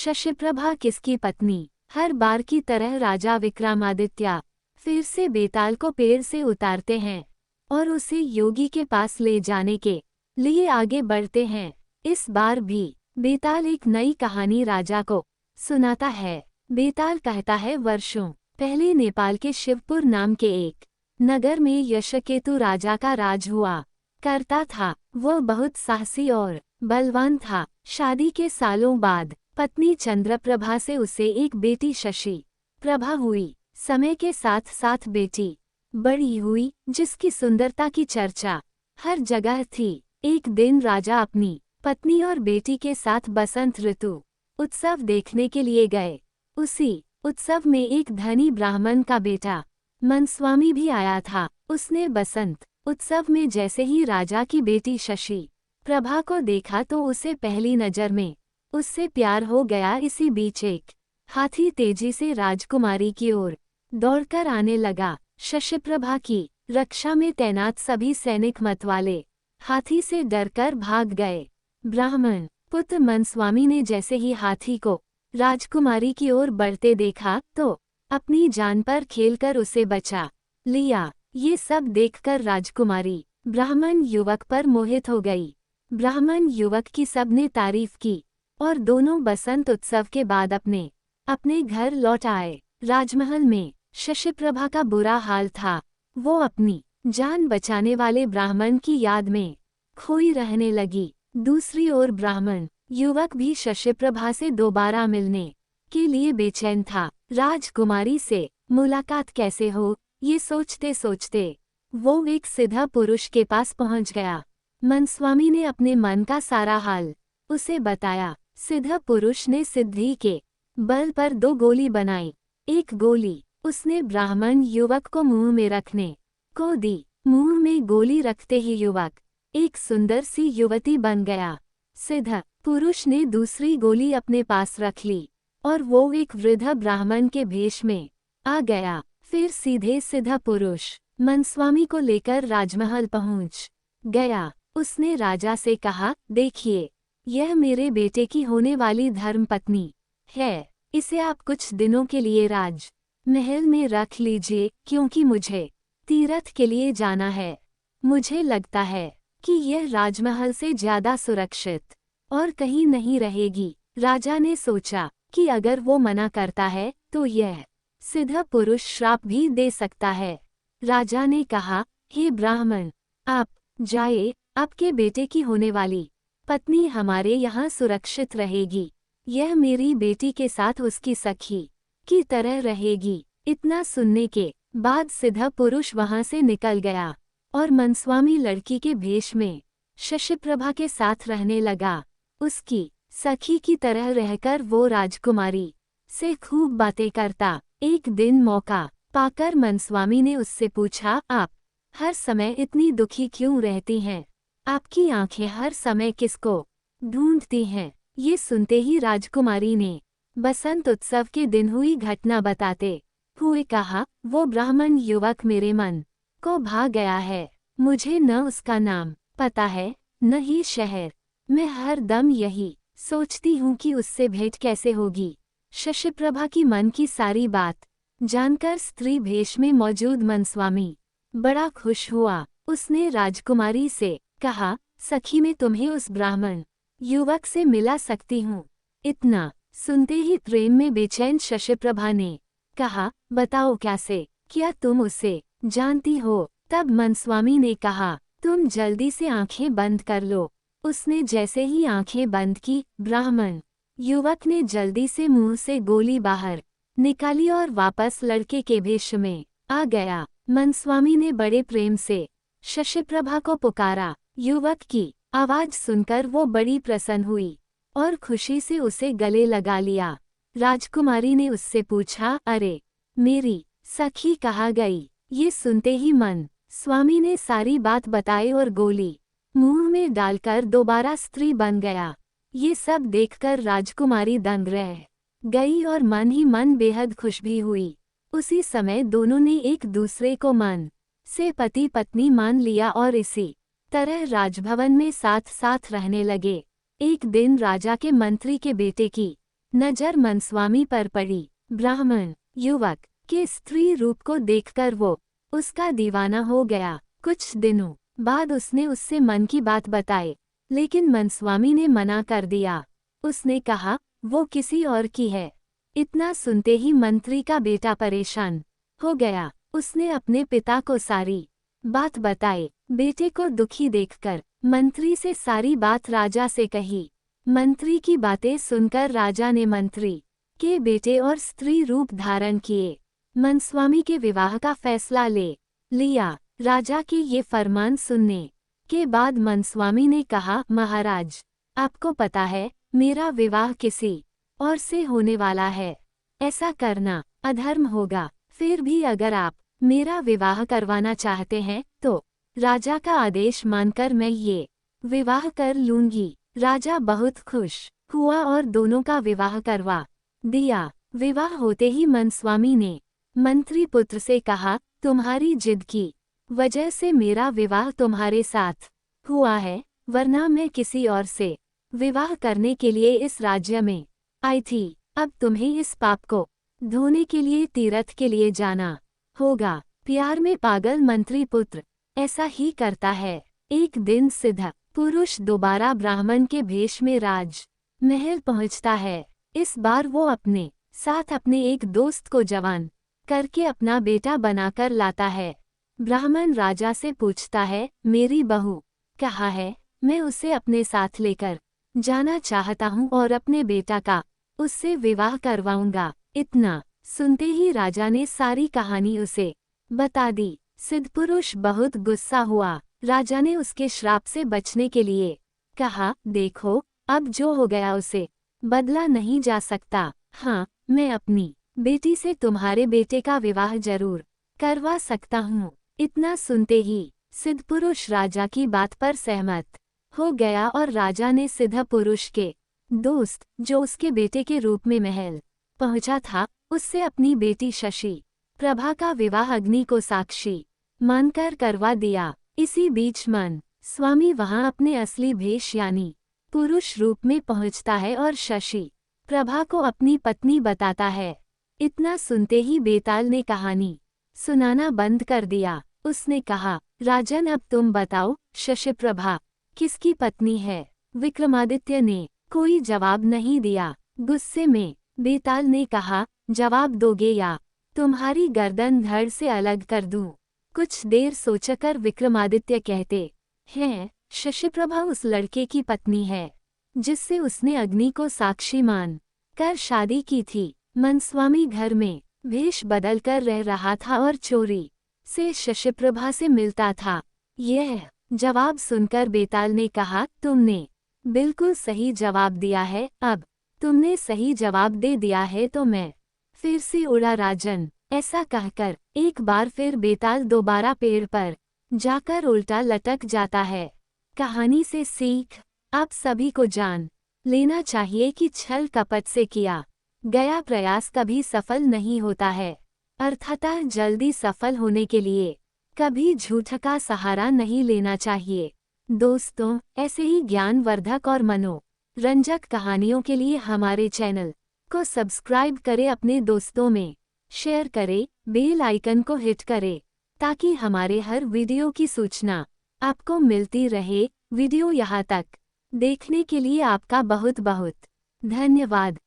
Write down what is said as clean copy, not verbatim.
शशिप्रभा किसकी पत्नी। हर बार की तरह राजा विक्रमादित्य फिर से बेताल को पेड़ से उतारते हैं और उसे योगी के पास ले जाने के लिए आगे बढ़ते हैं। इस बार भी बेताल एक नई कहानी राजा को सुनाता है। बेताल कहता है, वर्षों पहले नेपाल के शिवपुर नाम के एक नगर में यशकेतु राजा का राज हुआ करता था। वह बहुत साहसी और बलवान था। शादी के सालों बाद पत्नी चंद्रप्रभा से उसे एक बेटी शशि प्रभा हुई। समय के साथ साथ बेटी बड़ी हुई, जिसकी सुंदरता की चर्चा हर जगह थी। एक दिन राजा अपनी पत्नी और बेटी के साथ बसंत ऋतु उत्सव देखने के लिए गए। उसी उत्सव में एक धनी ब्राह्मण का बेटा मनस्वामी भी आया था। उसने बसंत उत्सव में जैसे ही राजा की बेटी शशि प्रभा को देखा तो उसे पहली नजर में उससे प्यार हो गया। इसी बीच एक हाथी तेजी से राजकुमारी की ओर दौड़कर आने लगा। शशिप्रभा की रक्षा में तैनात सभी सैनिक मतवाले हाथी से डरकर भाग गए। ब्राह्मण पुत्र मनस्वामी ने जैसे ही हाथी को राजकुमारी की ओर बढ़ते देखा तो अपनी जान पर खेलकर उसे बचा लिया। ये सब देखकर राजकुमारी ब्राह्मण युवक पर मोहित हो गई। ब्राह्मण युवक की सबने तारीफ की और दोनों बसंत उत्सव के बाद अपने अपने घर लौट आए। राजमहल में शशिप्रभा का बुरा हाल था। वो अपनी जान बचाने वाले ब्राह्मण की याद में खोई रहने लगी। दूसरी ओर ब्राह्मण युवक भी शशिप्रभा से दोबारा मिलने के लिए बेचैन था। राजकुमारी से मुलाकात कैसे हो, ये सोचते सोचते वो एक सिद्ध पुरुष के पास पहुंच गया। मनस्वामी ने अपने मन का सारा हाल उसे बताया। सिद्ध पुरुष ने सिद्धि के बल पर 2 गोली बनाई। एक गोली उसने ब्राह्मण युवक को मुंह में रखने को दी। मुंह में गोली रखते ही युवक एक सुंदर सी युवती बन गया। सिद्ध पुरुष ने दूसरी गोली अपने पास रख ली और वो एक वृद्ध ब्राह्मण के भेष में आ गया। फिर सीधे सिद्ध पुरुष मनस्वामी को लेकर राजमहल पहुंच गया। उसने राजा से कहा, देखिए, यह मेरे बेटे की होने वाली धर्मपत्नी है। इसे आप कुछ दिनों के लिए राज महल में रख लीजिए, क्योंकि मुझे तीर्थ के लिए जाना है। मुझे लगता है कि यह राजमहल से ज्यादा सुरक्षित और कहीं नहीं रहेगी। राजा ने सोचा कि अगर वो मना करता है तो यह सिद्ध पुरुष श्राप भी दे सकता है। राजा ने कहा, हे ब्राह्मण, आप जाइए, आपके बेटे की होने वाली पत्नी हमारे यहाँ सुरक्षित रहेगी। यह मेरी बेटी के साथ उसकी सखी की तरह रहेगी। इतना सुनने के बाद सिद्ध पुरुष वहां से निकल गया और मनस्वामी लड़की के भेष में शशिप्रभा के साथ रहने लगा। उसकी सखी की तरह रहकर वो राजकुमारी से खूब बातें करता। एक दिन मौका पाकर मनस्वामी ने उससे पूछा, आप हर समय इतनी दुखी क्यों रहती हैं? आपकी आंखें हर समय किसको ढूंढती हैं? ये सुनते ही राजकुमारी ने बसंत उत्सव के दिन हुई घटना बताते हुए कहा, वो ब्राह्मण युवक मेरे मन को भा गया है। मुझे न उसका नाम पता है, न ही शहर। मैं हर दम यही सोचती हूँ कि उससे भेंट कैसे होगी। शशिप्रभा की मन की सारी बात जानकर स्त्री भेष में मौजूद मनस्वामी बड़ा खुश हुआ। उसने राजकुमारी से कहा, सखी, मैं तुम्हें उस ब्राह्मण युवक से मिला सकती हूँ। इतना सुनते ही प्रेम में बेचैन शशिप्रभा ने कहा, बताओ कैसे, क्या तुम उसे जानती हो? तब मनस्वामी ने कहा, तुम जल्दी से आंखें बंद कर लो। उसने जैसे ही आंखें बंद की, ब्राह्मण युवक ने जल्दी से मुंह से गोली बाहर निकाली और वापस लड़के के भेष में आ गया। मनस्वामी ने बड़े प्रेम से शशिप्रभा को पुकारा। युवक की आवाज सुनकर वो बड़ी प्रसन्न हुई और खुशी से उसे गले लगा लिया। राजकुमारी ने उससे पूछा, अरे, मेरी सखी कहाँ गई? ये सुनते ही मनस्वामी ने सारी बात बताई और गोली मुंह में डालकर दोबारा स्त्री बन गया। ये सब देखकर राजकुमारी दंग रह गई और मन ही मन बेहद खुश भी हुई। उसी समय दोनों ने एक दूसरे को मन से पति पत्नी मान लिया और इसी तरह राजभवन में साथ साथ रहने लगे। एक दिन राजा के मंत्री के बेटे की नजर मनस्वामी पर पड़ी। ब्राह्मण युवक के स्त्री रूप को देखकर वो उसका दीवाना हो गया। कुछ दिनों बाद उसने उससे मन की बात बताई, लेकिन मनस्वामी ने मना कर दिया। उसने कहा वो किसी और की है। इतना सुनते ही मंत्री का बेटा परेशान हो गया। उसने अपने पिता को सारी बात बताई। बेटे को दुखी देखकर मंत्री से सारी बात राजा से कही। मंत्री की बातें सुनकर राजा ने मंत्री के बेटे और स्त्री रूप धारण किए। मनस्वामी के विवाह का फैसला ले लिया। राजा के ये फरमान सुनने के बाद मनस्वामी ने कहा, महाराज, आपको पता है मेरा विवाह किसी और से होने वाला है। ऐसा करना अधर्म होगा। फिर भी अगर आप मेरा विवाह करवाना चाहते हैं तो राजा का आदेश मानकर मैं ये विवाह कर लूंगी। राजा बहुत खुश हुआ और दोनों का विवाह करवा दिया। विवाह होते ही मनस्वामी ने मंत्री पुत्र से कहा, तुम्हारी जिद की वजह से मेरा विवाह तुम्हारे साथ हुआ है, वरना मैं किसी और से विवाह करने के लिए इस राज्य में आई थी। अब तुम्हें इस पाप को धोने के लिए तीर्थ के लिए जाना होगा। प्यार में पागल मंत्री पुत्र ऐसा ही करता है। एक दिन सिद्ध पुरुष दोबारा ब्राह्मण के भेष में राज महल पहुंचता है। इस बार वो अपने साथ अपने एक दोस्त को जवान करके अपना बेटा बनाकर लाता है। ब्राह्मण राजा से पूछता है, मेरी बहू कहाँ है? मैं उसे अपने साथ लेकर जाना चाहता हूँ और अपने बेटा का उससे विवाह करवाऊंगा। इतना सुनते ही राजा ने सारी कहानी उसे बता दी। सिद्धपुरुष बहुत गुस्सा हुआ। राजा ने उसके श्राप से बचने के लिए कहा, देखो अब जो हो गया उसे बदला नहीं जा सकता। हाँ, मैं अपनी बेटी से तुम्हारे बेटे का विवाह जरूर करवा सकता हूँ। इतना सुनते ही सिद्धपुरुष राजा की बात पर सहमत हो गया और राजा ने सिद्धपुरुष के दोस्त, जो उसके बेटे के रूप में महल पहुंचा था, उससे अपनी बेटी शशि प्रभा का विवाह अग्नि को साक्षी मानकर करवा दिया। इसी बीच मन स्वामी वहां अपने असली भेष यानी पुरुष रूप में पहुंचता है और शशि प्रभा को अपनी पत्नी बताता है। इतना सुनते ही बेताल ने कहानी सुनाना बंद कर दिया। उसने कहा, राजन अब तुम बताओ, शशि प्रभा किसकी पत्नी है? विक्रमादित्य ने कोई जवाब नहीं दिया। गुस्से में बेताल ने कहा, जवाब दोगे या तुम्हारी गर्दन धड़ से अलग कर दूं? कुछ देर सोचकर विक्रमादित्य कहते हैं, शशि प्रभा उस लड़के की पत्नी है जिससे उसने अग्नि को साक्षी मान कर शादी की थी। मनस्वामी घर में भेष बदलकर रह रहा था और चोरी से शशि प्रभा से मिलता था। यह जवाब सुनकर बेताल ने कहा, तुमने बिल्कुल सही जवाब दिया है। अब तुमने सही जवाब दे दिया है तो मैं फिर से उड़ा राजन। ऐसा कहकर एक बार फिर बेताल दोबारा पेड़ पर जाकर उल्टा लटक जाता है। कहानी से सीख आप सभी को जान लेना चाहिए कि छल कपट से किया गया प्रयास कभी सफल नहीं होता है। अर्थातः जल्दी सफल होने के लिए कभी झूठ का सहारा नहीं लेना चाहिए। दोस्तों, ऐसे ही ज्ञानवर्धक और मनोरंजक कहानियों के लिए हमारे चैनल को सब्सक्राइब करें, अपने दोस्तों में शेयर करें, बेल आइकन को हिट करें ताकि हमारे हर वीडियो की सूचना आपको मिलती रहे। वीडियो यहाँ तक देखने के लिए आपका बहुत बहुत धन्यवाद।